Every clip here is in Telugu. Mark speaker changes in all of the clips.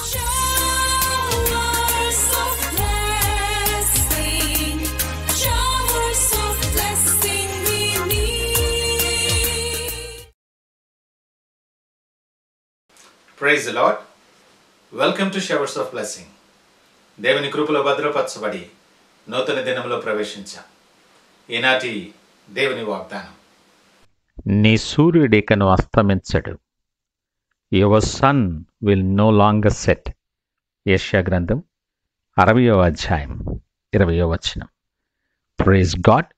Speaker 1: Showers of blessing, showers of blessing we need.
Speaker 2: Praise the Lord. Welcome to showers of blessing. దేవుని కృపలో భద్రపరచబడి నూతన దినంలో ప్రవేశించాం. ఈనాటి దేవుని వాగ్దానం,
Speaker 3: నీ సూర్యుడికను అస్తమించడు, your sun will no longer set. యెషయా గ్రంథం 60వ అధ్యాయం 20వ వచనం. Praise God.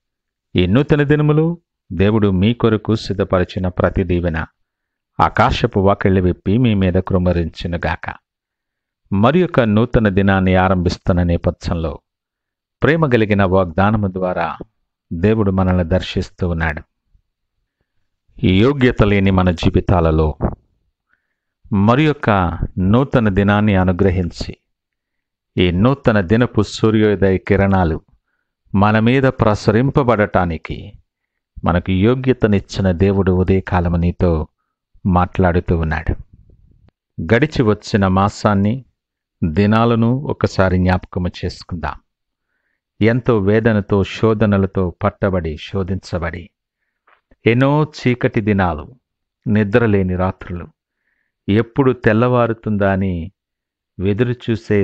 Speaker 3: ఈ నూతన దినములు దేవుడు మీ కొరకు సిద్ధపరిచిన ప్రతి దీవెన ఆకాశపు వాకిళ్ళు విప్పి మీ మీద కృమ్మరించునుగాక. మరి యొక్క నూతన దినాన్ని ఆరంభిస్తున్న నేపథ్యంలో ప్రేమ కలిగిన వాగ్దానము ద్వారా దేవుడు మనల్ని దర్శిస్తూ ఉన్నాడు. ఈ యోగ్యత లేని మన జీవితాలలో మరి యొక్క నూతన దినాన్ని అనుగ్రహించి ఈ నూతన దినపు సూర్యోదయ కిరణాలు మన మీద ప్రసరింపబడటానికి మనకు యోగ్యతనిచ్చిన దేవుడు ఉదయకాలము నీతో మాట్లాడుతూ ఉన్నాడు. గడిచి వచ్చిన మాసాన్ని, దినాలను ఒకసారి జ్ఞాపకము చేసుకుందాం. ఎంతో వేదనతో, శోధనలతో పట్టబడి, శోధించబడి, ఎన్నో చీకటి దినాలు, నిద్రలేని రాత్రులు, ఎప్పుడు తెల్లవారుతుందా అని వెదురు చూసే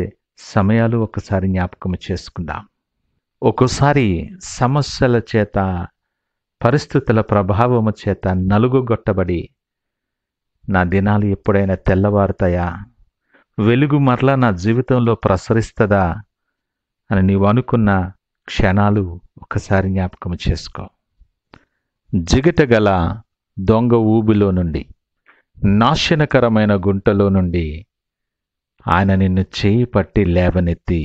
Speaker 3: సమయాలు ఒకసారి జ్ఞాపకము చేసుకుందాం. ఒక్కోసారి సమస్యల చేత, పరిస్థితుల ప్రభావము చేత నలుగుగొట్టబడి, నా దినాలు ఎప్పుడైనా తెల్లవారుతాయా, వెలుగు మరలా నా జీవితంలో ప్రసరిస్తుందా అని నీవు అనుకున్న క్షణాలు ఒకసారి జ్ఞాపకము చేసుకో. జిగటగల దొంగ ఊబిలో నుండి, నాశనకరమైన గుంటలో నుండి ఆయన నిన్ను చేయి పట్టి లేవనెత్తి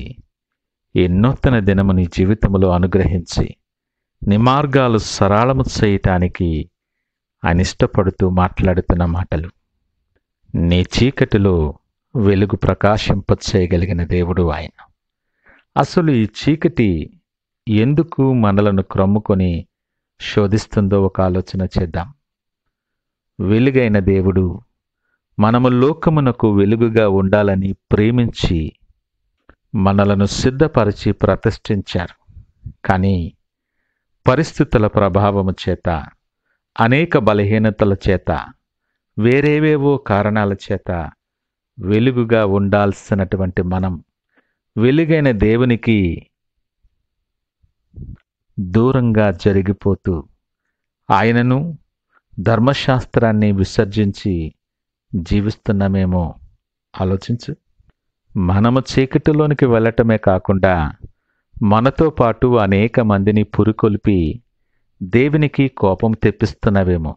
Speaker 3: ఈ నూతన దినము నీ జీవితంలో అనుగ్రహించి నీ మార్గాలు సరళము చేయటానికి ఆయన ఇష్టపడుతూ మాట్లాడుతున్న మాటలు. నీ చీకటిలో వెలుగు ప్రకాశింపచేయగలిగిన దేవుడు ఆయన. అసలు ఈ చీకటి ఎందుకు మనలను క్రమ్ముకొని శోధిస్తుందో ఒక ఆలోచన చేద్దాం. వెలుగైన దేవుడు మనము లోకమునకు వెలుగుగా ఉండాలని ప్రేమించి మనలను సిద్ధపరిచి ప్రతిష్ఠించారు. కానీ పరిస్థితుల ప్రభావము చేత, అనేక బలహీనతల చేత, వేరేవేవో కారణాల చేత వెలుగుగా ఉండాల్సినటువంటి మనం వెలుగైన దేవునికి దూరంగా జరిగిపోతూ ఆయనను, ధర్మశాస్త్రాన్ని విసర్జించి జీవిస్తున్నామేమో ఆలోచించు. మనము చీకటిలోనికి వెళ్ళటమే కాకుండా మనతో పాటు అనేక మందిని పురికొల్పి దేవునికి కోపం తెప్పిస్తున్నావేమో.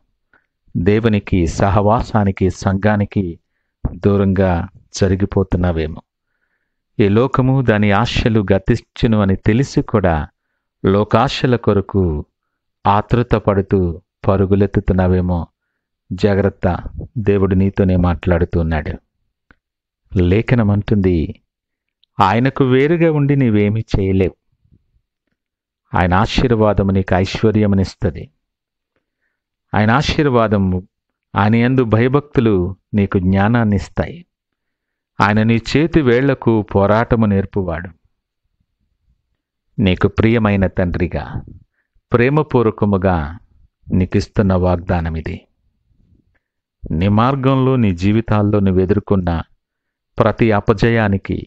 Speaker 3: దేవునికి, సహవాసానికి, సంఘానికి దూరంగా జరిగిపోతున్నావేమో. ఈ లోకము దాని ఆశలు గతించును అని తెలిసి కూడా లోకాశల కొరకు ఆతృత పడుతూ పరుగులెత్తుతున్నావేమో. జాగ్రత్త, దేవుడు నీతోనే మాట్లాడుతున్నాడు. లేఖనం అంటుంది, ఆయనకు వేరుగా ఉండి నీవేమీ చేయలేవు. ఆయన ఆశీర్వాదము నీకు ఐశ్వర్యమునిస్తుంది. ఆయన ఆశీర్వాదము, ఆయన యందు భయభక్తులు నీకు జ్ఞానాన్ని ఇస్తాయి. ఆయన నీ చేతి వేళ్లకు పోరాటము నేర్పువాడు. నీకు ప్రియమైన తండ్రిగా, ప్రేమపూర్వకముగా నీకిస్తున్న వాగ్దానం ఇది. నీ మార్గంలో, నీ జీవితాల్లో నువ్వు ఎదుర్కొన్న ప్రతి అపజయానికి,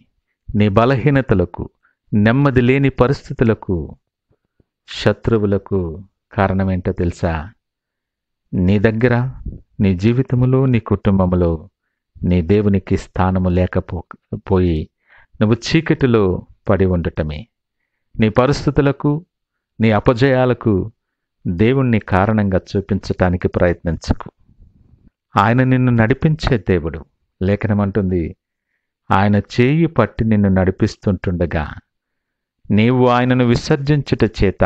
Speaker 3: నీ బలహీనతలకు, నెమ్మది లేని పరిస్థితులకు, శత్రువులకు కారణమేంటో తెలుసా? నీ దగ్గర, నీ జీవితంలో, నీ కుటుంబంలో నీ దేవునికి స్థానము లేకపోయి నువ్వు చీకటిలో పడి ఉండటమే. నీ పరిస్థితులకు, నీ అపజయాలకు దేవుణ్ణి కారణంగా చూపించటానికి ప్రయత్నించకు. ఆయన నిన్ను నడిపించే దేవుడు. లేఖనమంటుంది, ఆయన చేయి పట్టి నిన్ను నడిపిస్తుంటుండగా నీవు ఆయనను విసర్జించుట చేత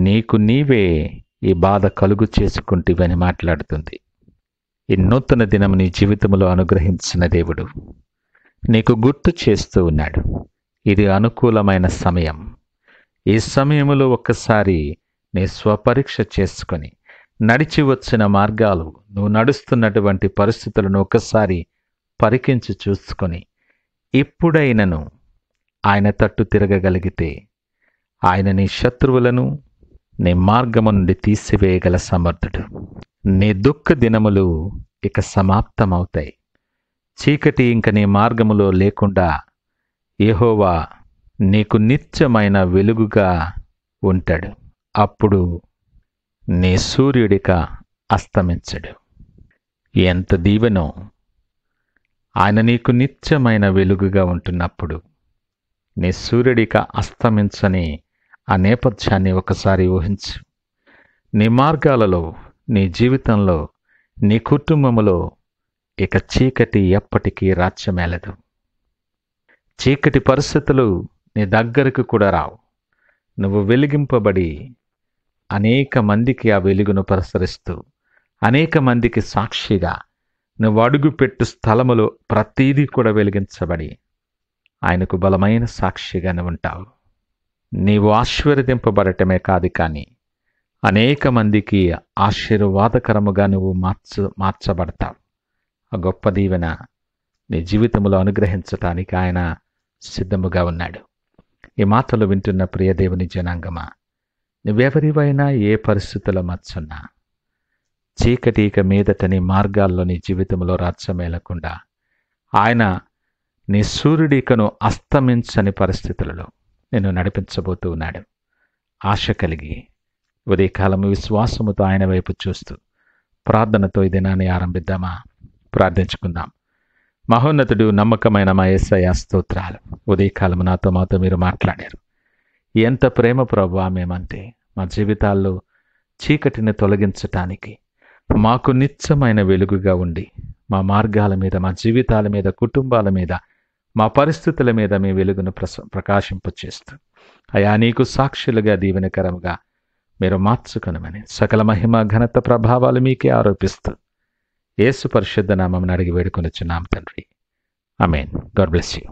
Speaker 3: నీకు నీవే ఈ బాధ కలుగు చేసుకుంటివని మాట్లాడుతుంది. ఈ నూతన దినం నీ జీవితంలో అనుగ్రహించిన దేవుడు నీకు గుర్తు చేస్తూ ఉన్నాడు. ఇది అనుకూలమైన సమయం. ఈ సమయంలో ఒక్కసారి నీ స్వపరీక్ష చేసుకొని నడిచి వచ్చిన మార్గాలు, నువ్వు నడుస్తున్నటువంటి పరిస్థితులను ఒక్కసారి పరికించి చూసుకొని ఇప్పుడైనను ఆయన తట్టు తిరగగలిగితే ఆయన నీ శత్రువులను నీ మార్గము నుండి తీసివేయగల సమర్థుడు. నీ దుఃఖ దినములు ఇక సమాప్తమవుతాయి. చీకటి ఇంక నీ మార్గములో లేకుండా యెహోవా నీకు నిత్యమైన వెలుగుగా ఉంటాడు. అప్పుడు నీ సూర్యుడిక అస్తమించడు. ఎంత దీవెనో! ఆయన నీకు నిత్యమైన వెలుగుగా ఉంటున్నప్పుడు నీ సూర్యుడిక అస్తమించని ఆ నేపథ్యాన్ని ఒకసారి ఊహించు. నీ మార్గాలలో, నీ జీవితంలో, నీ కుటుంబములో ఇక చీకటి ఎప్పటికీ రాజ్యమేలదు. చీకటి పరిస్థితులు నీ దగ్గరకు కూడా రావు. నువ్వు వెలిగింపబడి అనేక మందికి ఆ వెలుగును ప్రసరిస్తూ, అనేక మందికి సాక్షిగా నువ్వు అడుగుపెట్టు స్థలములో ప్రతీదీ కూడా వెలిగించబడి ఆయనకు బలమైన సాక్షిగా నువ్వు ఉంటావు. నీవు ఆశీర్వదింపబడటమే కాదు, కానీ అనేక మందికి ఆశీర్వాదకరముగా నువ్వు మార్చబడతావు. ఆ గొప్ప దీవెన నీ జీవితంలో అనుగ్రహించటానికి ఆయన సిద్ధముగా ఉన్నాడు. ఈ మాటలు వింటున్న ప్రియ దేవుని జనాంగమా, నువ్వెవరివైనా ఏ పరిస్థితుల మధ్యున్నా చీకటి ఇక మీదట నీ మార్గాల్లో నీ జీవితంలో రాజ్యమేలకుండా ఆయన నీ సూర్యుడికను అస్తమించని పరిస్థితులలో నిన్ను నడిపించబోతూ ఉన్నాడు. ఆశ కలిగి ఉదయకాలము విశ్వాసముతో ఆయన వైపు చూస్తూ ప్రార్థనతో ఈ దినాన్ని ఆరంభిద్దామా? ప్రార్థించుకుందాం. మహోన్నతుడు, నమ్మకమైన మా యేసయ్య స్తోత్రాలు. ఉదయకాలము మాతో మీరు మాట్లాడారు. ఎంత ప్రేమ ప్రభువా మేమంటే. మా జీవితాల్లో చీకటిని తొలగించటానికి మాకు నిత్యమైన వెలుగుగా ఉండి మా మార్గాల మీద, మా జీవితాల మీద, కుటుంబాల మీద, మా పరిస్థితుల మీద మీ వెలుగును ప్రకాశింపచేస్తూ అయా నీకు సాక్షులుగా దీవెనకరంగా మీరు మార్చుకొనమని సకల మహిమ, ఘనత, ప్రభావాలు మీకే ఆరోపిస్తూ యేసు పరిశుద్ధ నామమున అడిగి వేడుకొనుచున్నాం తండ్రి. ఆమేన్. God bless you.